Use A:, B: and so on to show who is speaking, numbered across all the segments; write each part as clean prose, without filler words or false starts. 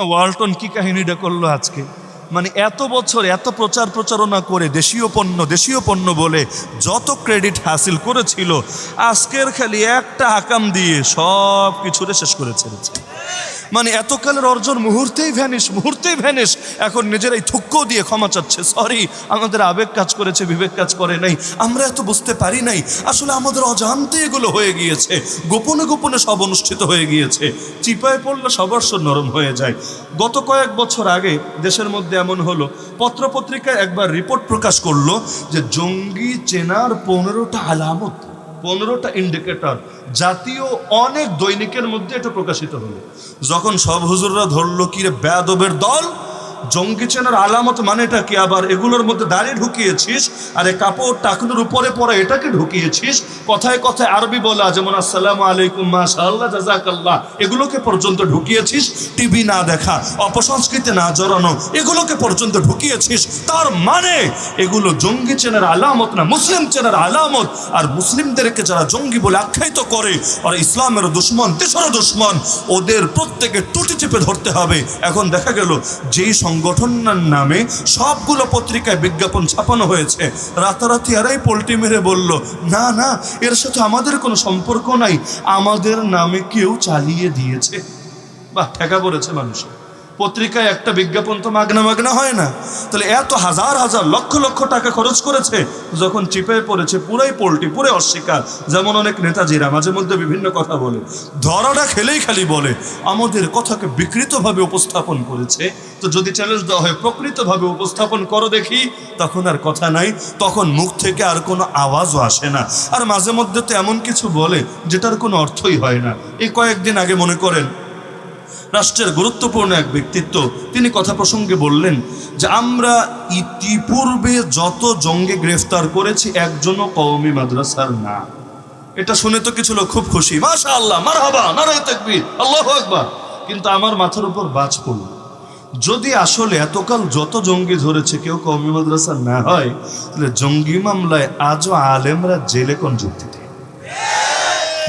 A: ওয়ালটন কি কাহিনীটা করলো আজকে, মানে এত বছর এত প্রচারণা করে দেশীয় পণ্য বলে যত ক্রেডিট হাসিল করেছিল, আজকের খালি একটা হাকাম দিয়ে সব কিছুরে শেষ করে ছেড়েছে। মানে এতকালের অর্জন মুহূর্তেই ভ্যানিশ। এখন নিজেরাই থুক্কো দিয়ে ক্ষমা চাচ্ছে, সরি আমাদের আবেগ কাজ করেছে, বিবেক কাজ করে নাই, আমরা এত বুঝতে পারি নাই, আসলে আমাদের অজান্তে এগুলো হয়ে গিয়েছে, গোপনে সব অনুষ্ঠিত হয়ে গিয়েছে। চিপায় পড়লে সবর্ষ নরম হয়ে যায়। গত কয়েক বছর আগে দেশের মধ্যে এমন হলো, পত্রপত্রিকায় একবার রিপোর্ট প্রকাশ করলো যে জঙ্গি চেনার 15টা আলামত, 15টা ইন্ডিকেটর জাতীয় অনেক দৈনিকের মধ্যে এটা প্রকাশিত হলো। যখন সব হুজুররা ধরলো কি রে বেয়াদবের দল, জঙ্গি চেনার আলামত মানেটা কি, আবার এগুলোর মধ্যে দাড়ি ঢুকিয়েছিস, আর এই কাপড় টাকনুর উপরে পরা এটাকে ঢুকিয়েছিস, কথায় আরবি বলা যেমন আসসালামু আলাইকুম মাশাআল্লাহ জাযাকাল্লাহ এগুলোকে পর্যন্ত ঢুকিয়েছিস, টিভি না দেখা, অপসংস্কৃতি না জড়ানো এগুলোকে পর্যন্ত ঢুকিয়েছিস। তার মানে এগুলো জঙ্গি চেনার আলামত না, মুসলিম চেনার আলামত। আর মুসলিমদেরকে যারা জঙ্গি বলে আখ্যায়িত করে ওরা ইসলামের দুশমন, দেশের দুশমন, ওদের প্রত্যেকে টুটি চেপে ধরতে হবে। এখন দেখা গেল যেই সংগঠনের নামে সবগুলো পত্রিকায় বিজ্ঞাপন ছাপানো হয়েছে, রাতারাতি এরাই পোল্টি মেরে বলল না এর সাথে আমাদের কোনো সম্পর্ক নাই, আমাদের নামে কেউ চালিয়ে দিয়েছে। বাহ, ঠেকা পড়েছে মানুষের। পত্রিকায় একটা বিজ্ঞাপন তো মাগনা হয় না, তাহলে এত হাজার লক্ষ টাকা খরচ করেছে, যখন চিপে পড়েছে পুরাই পোল্টি, পুরো অস্বীকার। যেমন অনেক নেতাজিরা মাঝে মধ্যে বিভিন্ন কথা বলে, ধরাটা খেলেই খালি বলে আমাদের কথাকে বিকৃতভাবে উপস্থাপন করেছে। তো যদি চ্যালেঞ্জ দেওয়া হয় প্রকৃতভাবে উপস্থাপন করো দেখি, তখন আর কথা নাই, তখন মুখ থেকে আর কোনো আওয়াজও আসে না। আর মাঝে মধ্যে তো এমন কিছু বলে যেটার কোনো অর্থই হয় না। এই কয়েকদিন আগে মনে করেন রাষ্ট্রের গুরুত্বপূর্ণ এক ব্যক্তিত্ব তিনি কথা প্রসঙ্গে বললেন যে আমরা ইতিপূর্বে যত জঙ্গি গ্রেফতার করেছি একজনও কওমি মাদ্রাসার না। এটা শুনে তো কিছু লোক খুব খুশি, মাশাআল্লাহ, মারহাবা, নারায়ে তাকবীর, আল্লাহু আকবার। কিন্তু আমার মাথার উপর বাজ পড়ল, যদি আসলে এতকাল যত জঙ্গি ধরেছে কেউ কওমি মাদ্রাসা না হয়, তাহলে জঙ্গি মামলায় আজও আলেমরা জেলে কোন যুক্তিতে?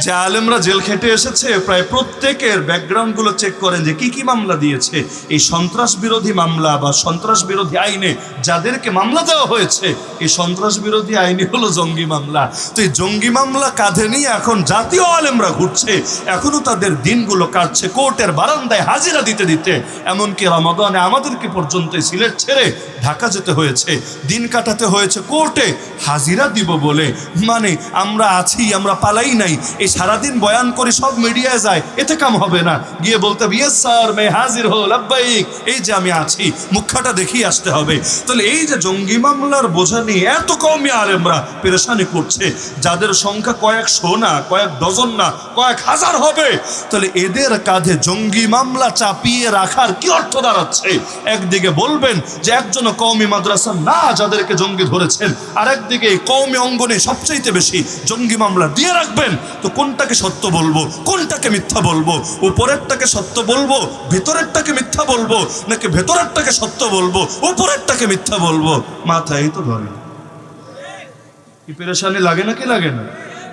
A: যে আলেমরা জেল খেটে এসেছে প্রায় প্রত্যেকের ব্যাকগ্রাউন্ডগুলো চেক করেন যে কি মামলা দিয়েছে। এই সন্ত্রাস বিরোধী মামলা বা সন্ত্রাস বিরোধী আইনে যাদেরকে মামলা দেওয়া হয়েছে, এই সন্ত্রাস বিরোধী আইনে হলো জঙ্গি মামলা। তো এই জঙ্গি মামলা কাঁধে নিয়ে এখন জাতীয় আলেমরা ঘুরছে, এখনো তাদের দিনগুলো কাটছে কোর্টের বারান্দায় হাজিরা দিতে। এমনকি রমাদানে আমাদেরকে পর্যন্ত সিলেট ছেড়ে ঢাকা যেতে হয়েছে, দিন কাটাতে হয়েছে কোর্টে হাজিরা দিব বলে। মানে আমরা আছি, আমরা পালাই নাই। এই সারাদিন বয়ান করে সব মিডিয়ায় যায়, এতে কাম হবে না। গিয়ে বলতে হবে ইয়েস স্যার মে হাজির হো লাব্বাইক, এই যে আমি আছি, মুখটা দেখিয়ে আসতে হবে। তাহলে এই যে জঙ্গি মামলার বোঝা নিয়ে এত কমই আলেমরা পেরেশানি করছে, যাদের সংখ্যা কয়েকশো না, কয়েক ডজন না, কয়েক হাজার হবে, তাহলে এদের কাঁধে জঙ্গি মামলা চাপিয়ে রাখার কি অর্থ দাঁড়াচ্ছে? একদিকে বলবেন যে একজন কওমি মাদ্রাসা না যাদেরকে জঙ্গি ধরেছেন, আর একদিকে কওমি অঙ্গনে সবচাইতে বেশি জঙ্গি মামলা দিয়ে রাখবেন। তো কোনটাকে সত্য বলবো, কোনটাকে মিথ্যা বলবো? উপরেরটাকে সত্য বলবো, ভেতরেরটাকে মিথ্যা বলবো, নাকি ভেতরেরটাকে সত্য বলবো, উপরেরটাকে মিথ্যা বলবো? মাথায় তো ধরে। কি পেরেশানি লাগে নাকি লাগে না?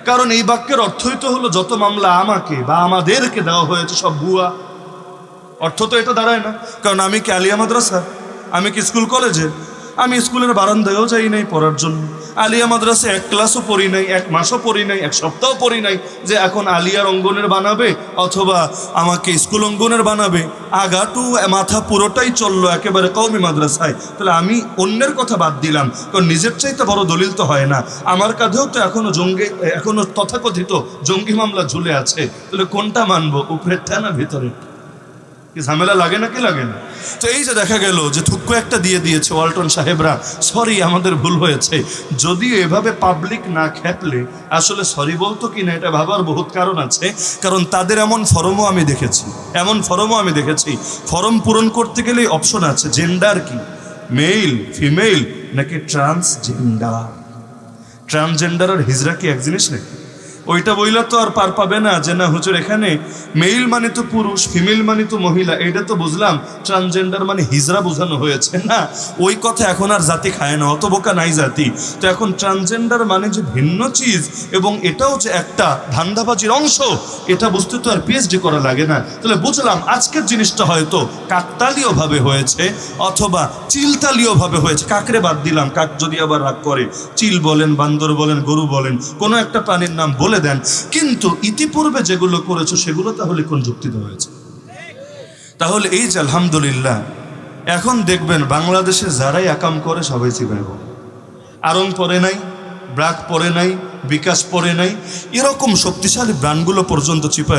A: কারণ এই বাক্যের অর্থই তো হলো যত মামলা আমাকে বা আমাদেরকে দেওয়া হয়েছে সব ভুয়া। অর্থ তো এটা দাঁড়ায় না। কারণ আমি কি আলিয়া মাদ্রাসা? আমি কি স্কুল কলেজে? আমি স্কুলের বারান্দায়ও যাই নাই পড়ার জন্য। আলিয়া মাদ্রাসা এক ক্লাসও পড়ি নাই, এক মাসও পড়ি নাই, এক সপ্তাহ পড়ি নাই, যে এখন আলিয়ার অঙ্গনের বানাবে অথবা আমাকে স্কুল অঙ্গনের বানাবে। আগাটু মাথা পুরোটাই চললো একেবারে কওমি মাদ্রাসায়। তাহলে আমি অন্যের কথা বাদ দিলাম, কারণ নিজের চাইতে বড় দলিল তো হয় না। আমার কাঁধেও তো এখনো তথাকথিত জঙ্গি মামলা ঝুলে আছে। তাহলে কোনটা মানবো, উপরেরটা না ভেতরেরটা? কি ঝামেলা লাগে নাকি লাগে না? তো এই যে দেখা গেল যে থুক্কু একটা দিয়ে দিয়েছে ওয়ালটন সাহেবরা, সরি আমাদের ভুল হয়েছে। যদিও এভাবে পাবলিক না খেপলে আসলে সরি বলতো কি না এটা ভাবার বহুত কারণ আছে। কারণ তাদের এমন ফরমও আমি দেখেছি, ফরম পূরণ করতে গেলে অপশন আছে, জেন্ডার কি, মেল, ফিমেল নাকি ট্রান্সজেন্ডার। ট্রান্সজেন্ডার আর হিজড়া কি এক জিনিস নাকি? ওইটা বইলা তো আর পার পাবে না যে না হুজুর এখানে মেইল মানে তো পুরুষ, ফিমেল মানে তো মহিলা, এটা তো বুঝলাম, ট্রান্সজেন্ডার মানে হিজড়া বোঝানো হয়েছে। না, ওই কথা এখন আর জাতি খায় না, অত বোকা নাই জাতি। তো এখন ট্রান্সজেন্ডার মানে যে ভিন্ন চিজ এবং এটাও যে একটা ধান্দাবাজির অংশ, এটা বুঝতে তো আর পিএইচডি করা লাগে না। তাহলে বুঝলাম আজকের জিনিসটা হয়তো কাকতালীয়ভাবে হয়েছে অথবা চিলতালীয়ভাবে হয়েছে। কাকরে বাদ দিলাম, কাক যদি আবার রাগ করে, চিল বলেন, বান্দর বলেন, গরু বলেন, কোনো একটা প্রাণীর নাম বলে দেন, কিন্তু ইতিপূর্বে যেগুলো করেছো সেগুলো তাহলে কোন যুক্তিতে হয়েছে? তাহলে এই যে আলহামদুলিল্লাহ, এখন দেখবেন বাংলাদেশে যারাই আকাম করে সবাই চিবাইব, আরং পরে নাই, ব্রাক পরে নাই, বিকাশ পরে নাই, এরকম শক্তিশালী ব্র্যান্ডগুলো পর্যন্ত চিপায়